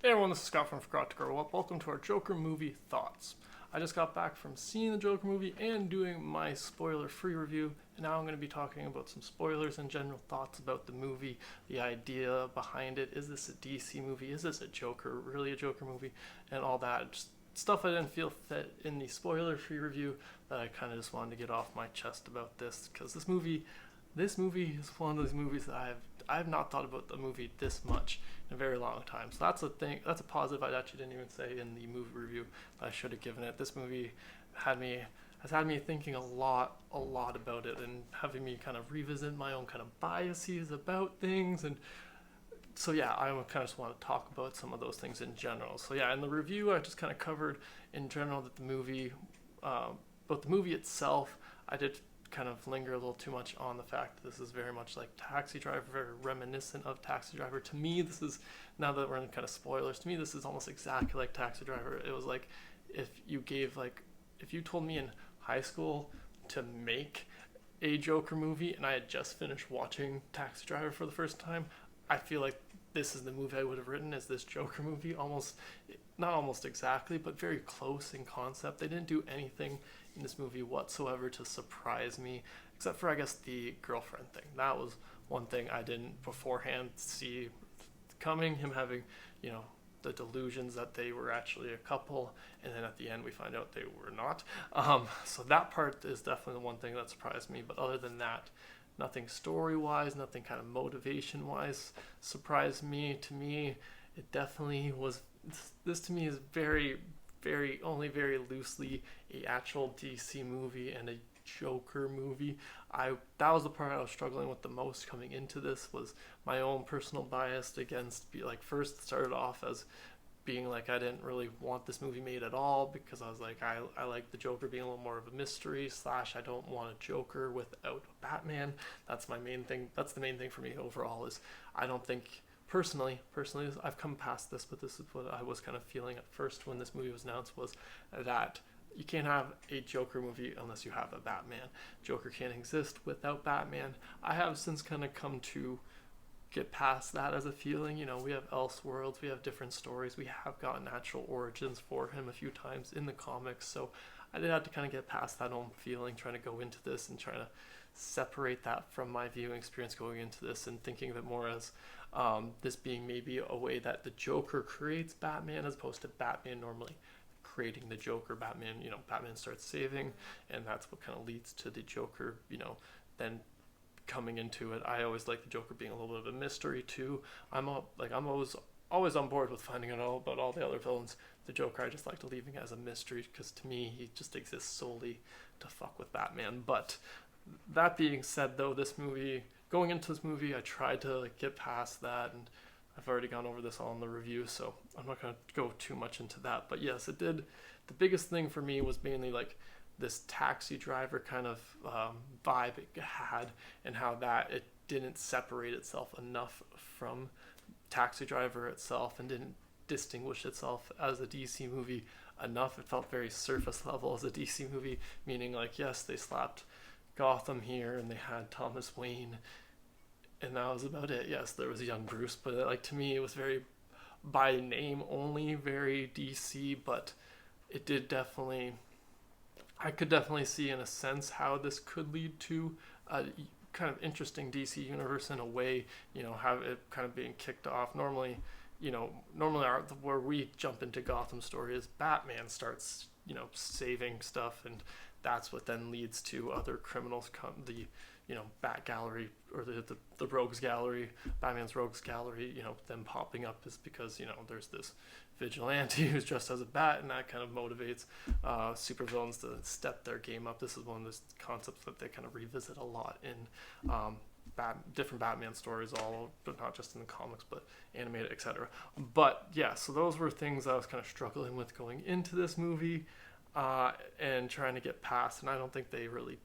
Hey everyone, this is Scott from Forgot to Grow Up. Welcome to our Joker movie thoughts. I just got back from seeing the Joker movie and doing my spoiler-free review, and now I'm going to be talking about some spoilers and general thoughts about the movie, the idea behind it. Is this a DC movie? Is this a Joker, really a Joker movie? And all that. Just stuff I didn't feel fit in the spoiler-free review that I kind of just wanted to get off my chest about this, because this movie is one of those movies that I've not thought about the movie this much in a very long time. So that's a thing. That's a positive I actually didn't even say in the movie review that I should have given it. This movie has had me thinking a lot about it and having me kind of revisit my own kind of biases about things. And so yeah, I kind of just want to talk about some of those things in general. So yeah, in the review I just kind of covered in general that the movie, but the movie itself, I did kind of linger a little too much on the fact that this is very much like Taxi Driver, very reminiscent of Taxi Driver. To me, this is, now that we're in kind of spoilers, to me this is almost exactly like Taxi Driver. It was like if you told me in high school to make a Joker movie and I had just finished watching Taxi Driver for the first time, I feel like this is the movie I would have written as this Joker movie. Almost, not almost exactly, but very close in concept. They didn't do anything in this movie whatsoever to surprise me, except for I guess the girlfriend thing. That was one thing I didn't beforehand see coming. Him having, the delusions that they were actually a couple, and then at the end we find out they were not. So that part is definitely the one thing that surprised me. But other than that, nothing story wise, nothing kind of motivation wise surprised me. To me, it definitely was. This to me is only very loosely a actual DC movie and a Joker movie. That was the part I was struggling with the most coming into this, was my own personal bias against, first started off as being like I didn't really want this movie made at all, because I was like I like the Joker being a little more of a mystery slash I don't want a Joker without a Batman. That's my main thing. That's the main thing for me overall, is I don't think personally I've come past this, but this is what I was kind of feeling at first when this movie was announced, was that you can't have a Joker movie unless you have a Batman. Joker can't exist without Batman. I have since kind of come to get past that as a feeling. We have Elseworlds, we have different stories, we have got natural origins for him a few times in the comics, so I did have to kind of get past that own feeling, trying to go into this and trying to separate that from my viewing experience going into this, and thinking of it more as this being maybe a way that the Joker creates Batman as opposed to Batman normally creating the Joker. Batman starts saving, and that's what kind of leads to the Joker, then coming into it. I always like the Joker being a little bit of a mystery too. I'm always on board with finding out all about all the other villains. The Joker, I just like to leaving as a mystery, because to me he just exists solely to fuck with Batman. But that being said, though, going into this movie, I tried to get past that, and I've already gone over this all in the review, so I'm not going to go too much into that. But yes, it did. The biggest thing for me was mainly like this Taxi Driver kind of vibe it had, and how that it didn't separate itself enough from Taxi Driver itself, and didn't distinguish itself as a DC movie enough. It felt very surface level as a DC movie, meaning like, yes, they slapped Gotham here and they had Thomas Wayne, and that was about it. Yes, there was a young Bruce, but to me it was very by name only, very DC. But it did definitely, I could definitely see in a sense how this could lead to a kind of interesting DC universe in a way. Have it kind of being kicked off. Normally where we jump into Gotham story is Batman starts saving stuff, and that's what then leads to other criminals come, the Bat Gallery, or the Rogues Gallery, Batman's Rogues Gallery, them popping up is because there's this vigilante who's dressed as a bat, and that kind of motivates supervillains to step their game up. This is one of those concepts that they kind of revisit a lot in different Batman stories, but not just in the comics, but animated, etc. But yeah, so those were things I was kind of struggling with going into this movie, and trying to get past. And I don't think they really,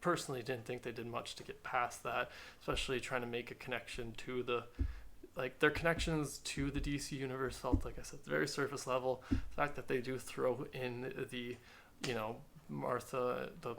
personally, didn't think they did much to get past that, especially trying to make a connection to their connections to the DC universe felt, like I said, very surface level. The fact that they do throw in the Martha, the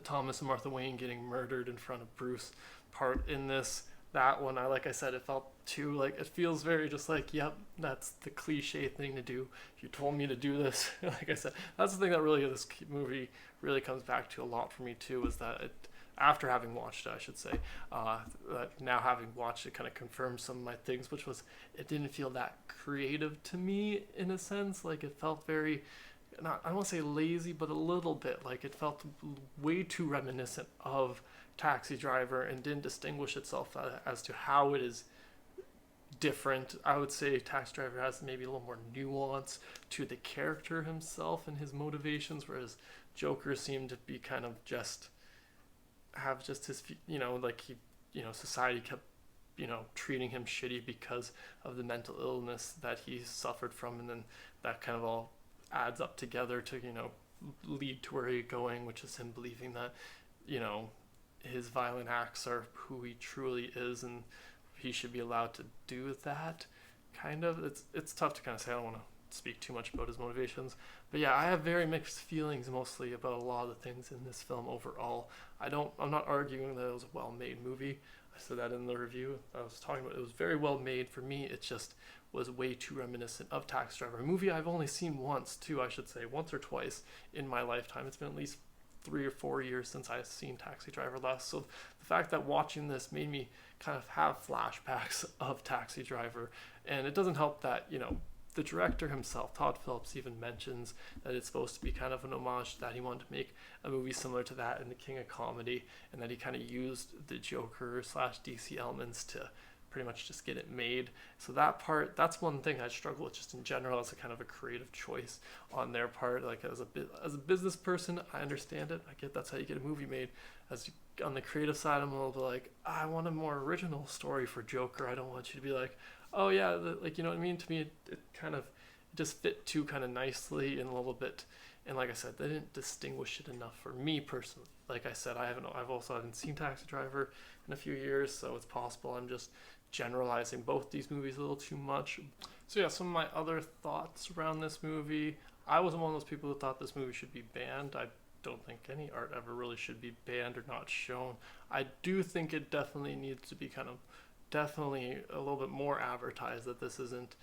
Thomas and Martha Wayne getting murdered in front of Bruce part in this, that one, like I said, it felt too like it feels very just like, yep, that's the cliche thing to do. You told me to do this. Like I said, that's the thing that really this movie really comes back to a lot for me too, is that it, after having watched it, I should say, now having watched it kind of confirmed some of my things, which was it didn't feel that creative to me in a sense. Like it felt very, not, I don't want to say lazy, but a little bit like it felt way too reminiscent of Taxi Driver and didn't distinguish itself as to how it is different. I would say Taxi Driver has maybe a little more nuance to the character himself and his motivations, whereas Joker seemed to be kind of just have just his, like he, society kept, treating him shitty because of the mental illness that he suffered from, and then that kind of all adds up together to, lead to where he's going, which is him believing that, his violent acts are who he truly is, and he should be allowed to do that. Kind of, it's tough to kind of say. I don't want to speak too much about his motivations, but yeah, I have very mixed feelings mostly about a lot of the things in this film overall. I'm not arguing that it was a well-made movie. I said that in the review I was talking about. It was very well made. For me, it just was way too reminiscent of Taxi Driver, a movie I've only seen once too, I should say, once or twice in my lifetime. It's been at least 3 or 4 years since I've seen Taxi Driver last. So the fact that watching this made me kind of have flashbacks of Taxi Driver, and it doesn't help that, the director himself, Todd Phillips, even mentions that it's supposed to be kind of an homage, that he wanted to make a movie similar to that in The King of Comedy, and that he kind of used the Joker / DC elements to pretty much just get it made. So that part, that's one thing I struggle with just in general as a kind of a creative choice on their part. Like as a business person, I understand it. I get that's how you get a movie made. On the creative side, I'm a little bit like, I want a more original story for Joker. I don't want you to be like, oh yeah, like, you know what I mean? To me, it kind of it just fit too kind of nicely in a little bit. And like I said, they didn't distinguish it enough for me personally. Like I said, I've also haven't seen Taxi Driver in a few years, so it's possible I'm just generalizing both these movies a little too much. So yeah, some of my other thoughts around this movie. I wasn't one of those people who thought this movie should be banned. I don't think any art ever really should be banned or not shown. I do think it definitely needs to be definitely a little bit more advertised, that this isn't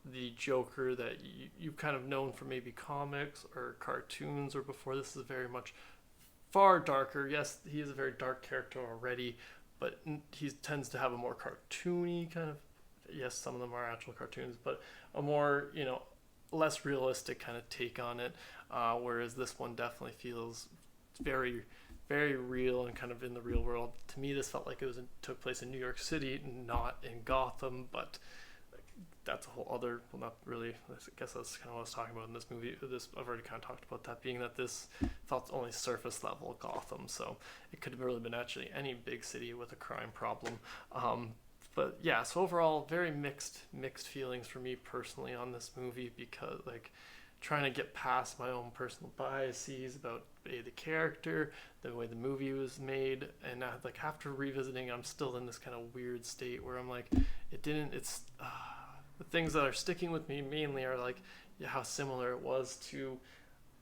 the Joker that you've kind of known from maybe comics or cartoons or before. This is very much far darker. Yes, he is a very dark character already, but he tends to have a more cartoony kind of, yes, some of them are actual cartoons, but a more, less realistic kind of take on it, whereas this one definitely feels very, very real and kind of in the real world. To me, this felt like took place in New York City, not in Gotham, but that's a whole other, well, not really, I guess that's kind of what I was talking about in this movie. I've already kind of talked about that, being that this felt only surface level Gotham, so it could have really been actually any big city with a crime problem. But yeah, so overall, very mixed feelings for me personally on this movie, because like trying to get past my own personal biases about the character, the way the movie was made, and like after revisiting, I'm still in this kind of weird state where I'm like, the things that are sticking with me mainly are like how similar it was to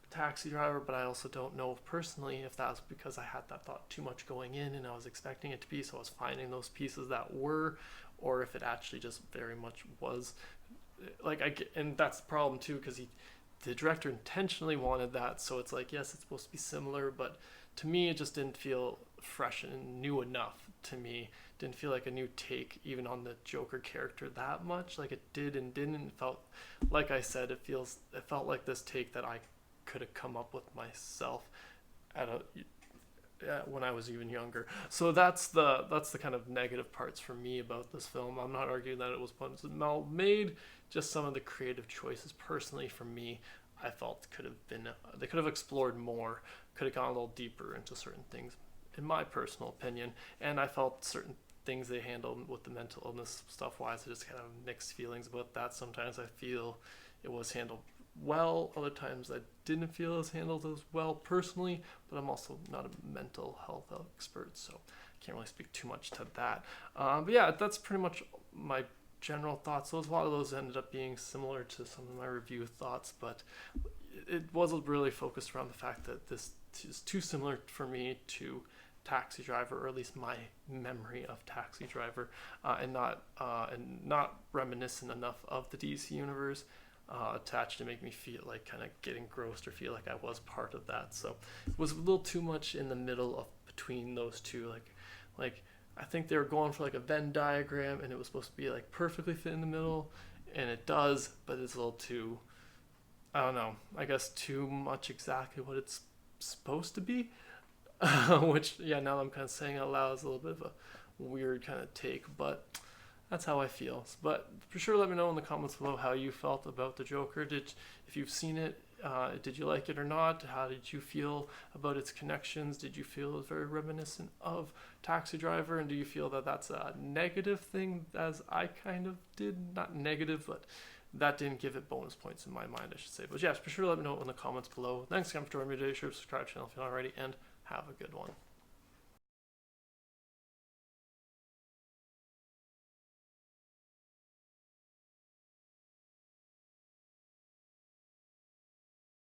Taxi Driver, but I also don't know personally if that's because I had that thought too much going in and I was expecting it to be, so I was finding those pieces that were, or if it actually just very much was. And that's the problem too, because the director intentionally wanted that, so it's like, yes, it's supposed to be similar, but to me it just didn't feel fresh and new enough to me. Didn't feel like a new take even on the Joker character that much. Like it did and didn't. It felt, like I said, it felt like this take that I could have come up with myself when I was even younger. So that's the kind of negative parts for me about this film. I'm not arguing that it was well made, just some of the creative choices personally for me I felt they could have explored more, could have gone a little deeper into certain things in my personal opinion. And I felt certain things they handled with the mental illness stuff wise, I just kind of mixed feelings about that. Sometimes I feel it was handled well, other times I didn't feel it was handled as well personally, but I'm also not a mental health expert, so I can't really speak too much to that. But yeah, that's pretty much my general thoughts. A lot of those ended up being similar to some of my review thoughts, but it wasn't really focused around the fact that this is too similar for me to Taxi Driver, or at least my memory of Taxi Driver, and not reminiscent enough of the DC universe attached to make me feel like kind of get engrossed or feel like I was part of that. So it was a little too much in the middle of between those two. Like I think they were going for like a Venn diagram, and it was supposed to be like perfectly fit in the middle, and it does, but it's a little too, I don't know, I guess too much exactly what it's supposed to be. Which, yeah, now I'm kind of saying out loud is a little bit of a weird kind of take, but that's how I feel. But for sure, let me know in the comments below how you felt about the Joker. If you've seen it, did you like it or not? How did you feel about its connections? Did you feel it was very reminiscent of Taxi Driver? And do you feel that that's a negative thing, as I kind of did? Not negative, but that didn't give it bonus points in my mind, I should say. But yeah, for sure, let me know in the comments below. Thanks again for joining me today. Sure to subscribe to the channel if you haven't already, and have a good one.